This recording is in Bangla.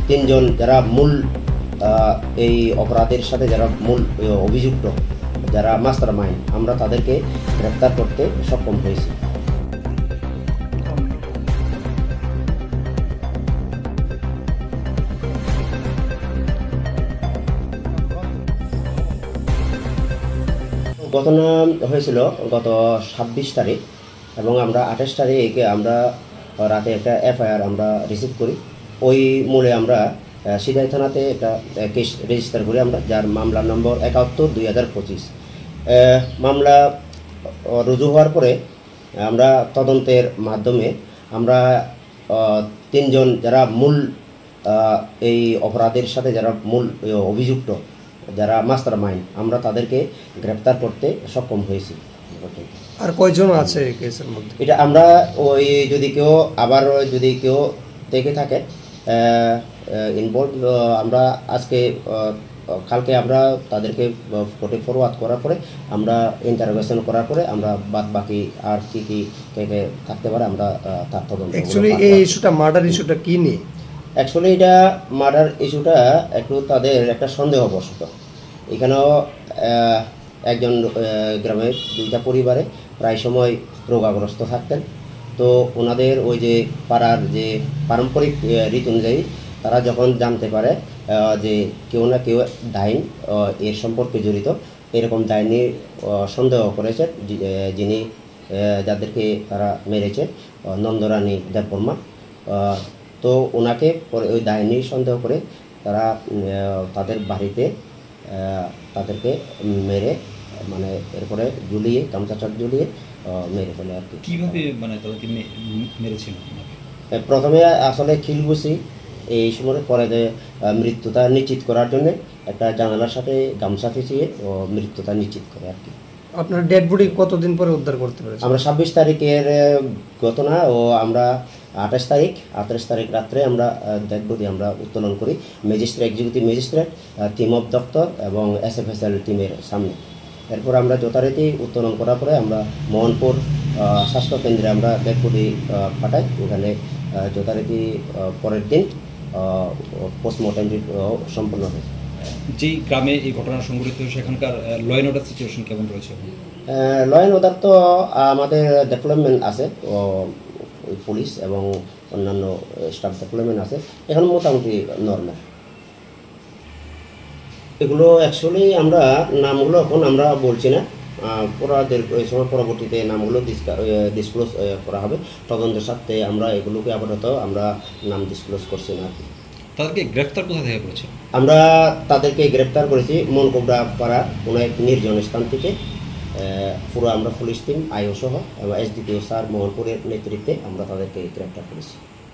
তিনজন যারা মূল এই অপরাধের সাথে যারা মূল অভিযুক্ত, যারা মাস্টার মাইন্ড, আমরা তাদেরকে গ্রেপ্তার করতে সক্ষম হয়েছি। ঘটনা হয়েছিল গত 26 তারিখ এবং আমরা 28 তারিখে আমরা রাতে একটা এফআইআর আমরা রিসিভ করি। ওই মূলে আমরা সিধাই থানাতে একটা কেস রেজিস্টার করি আমরা, যার মামলা নম্বর 71/2025। মামলা রুজু হওয়ার পরে আমরা তদন্তের মাধ্যমে আমরা তিনজন যারা মূল এই অপরাধের সাথে যারা মূল অভিযুক্ত, যারা মাস্টার মাইন্ড, আমরা তাদেরকে গ্রেপ্তার করতে সক্ষম হয়েছি। আর কয়জন আছে কেসের মধ্যে? এটা আমরা ওই যদি কেউ দেখে থাকে ইনভলভ, আমরা আজকে কালকে আমরা তাদেরকে কোর্টে ফরওয়ার্ড করার পরে আমরা ইন্টারোগেশন করার পরে আমরা বাদ বাকি আর কি কে থাকতে পারে আমরা তার তদন্ত। অ্যাকচুয়ালি এই ইস্যুটা, মার্ডার ইস্যুটা কি নিয়ে? অ্যাকচুয়ালি এটা মার্ডার ইস্যুটা একটু তাদের একটা সন্দেহবশত। এখানেও একজন গ্রামের দুইটা পরিবারে প্রায় সময় রোগাগ্রস্ত থাকতেন। তো ওনাদের ওই যে পাড়ার যে পারম্পরিক রীতি অনুযায়ী তারা যখন জানতে পারে যে কেউ না কেউ ডাইন এর সম্পর্কে জড়িত, এরকম ডাইনি সন্দেহ করেছে, যিনি যাদেরকে তারা মেরেছে, নন্দরানী দেববর্মা। তো ওনাকে পরে ওই ডাইনি সন্দেহ করে তারা তাদের বাড়িতে তাদেরকে মেরে, মানে এরপরে ঝুলিয়ে, গামছা ঝুলিয়ে মেরে ফেলে আর কি। কীভাবে মানে তাদেরকে মেরেছিল? প্রথমে আসলে খিলগুছি এই সময় পরে যে মৃত্যুটা নিশ্চিত করার জন্য একটা জানালার সাথে গামছা ফেঁচিয়ে মৃত্যুটা নিশ্চিত করে আর কি। আপনার ডেড বডি কতদিন পরে উদ্ধার করতে পেরেছেন? আমরা 26 তারিখের ঘটনা ও আমরা 28 তারিখ রাত্রে আমরা ডেড বডি আমরা উত্তোলন করি executive magistrate, team of doctor এবং SFSL টিমের সামনে। এরপর আমরা যথারীতি উত্তোলন করার পরে আমরা মোহনপুর স্বাস্থ্য কেন্দ্রে আমরা ডেড বডি পাঠাই। ওখানে যথারীতি পরের দিন পোস্টমর্টম সম্পন্ন হয়। যেই গ্রামে এই ঘটনা সংঘটিত হয়েছে সেখানকার ল অ্যান্ড অর্ডার সিচুয়েশন কেমন রয়েছে? ল অ্যান্ড অর্ডার তো আমাদের ডেভেলপমেন্ট আছে, পুলিশ এবং অন্যান্য স্টাফ ডেভেলপমেন্ট আছে, এখন মোটামুটি নর্মাল। এগুলো অ্যাকচুয়ালি আমরা নামগুলো এখন আমরা বলছি না, এই সময় পরবর্তীতে নামগুলো ডিসক্লোজ করা হবে। তদন্তের সাথে আমরা এগুলোকে আপাতত আমরা নাম ডিসক্লোজ করছি না আর কি। তাদেরকে গ্রেফতার কোথা থেকে করেছে? আমরা তাদেরকে গ্রেপ্তার করেছি মনকোবরা পাড়া কোনো এক নির্জন স্থান থেকে। পুরো আমরা পুলিশ টিম, আইও সহ এবং SDPO স্যার মোহনপুরের নেতৃত্বে আমরা তাদেরকে গ্রেপ্তার করেছি।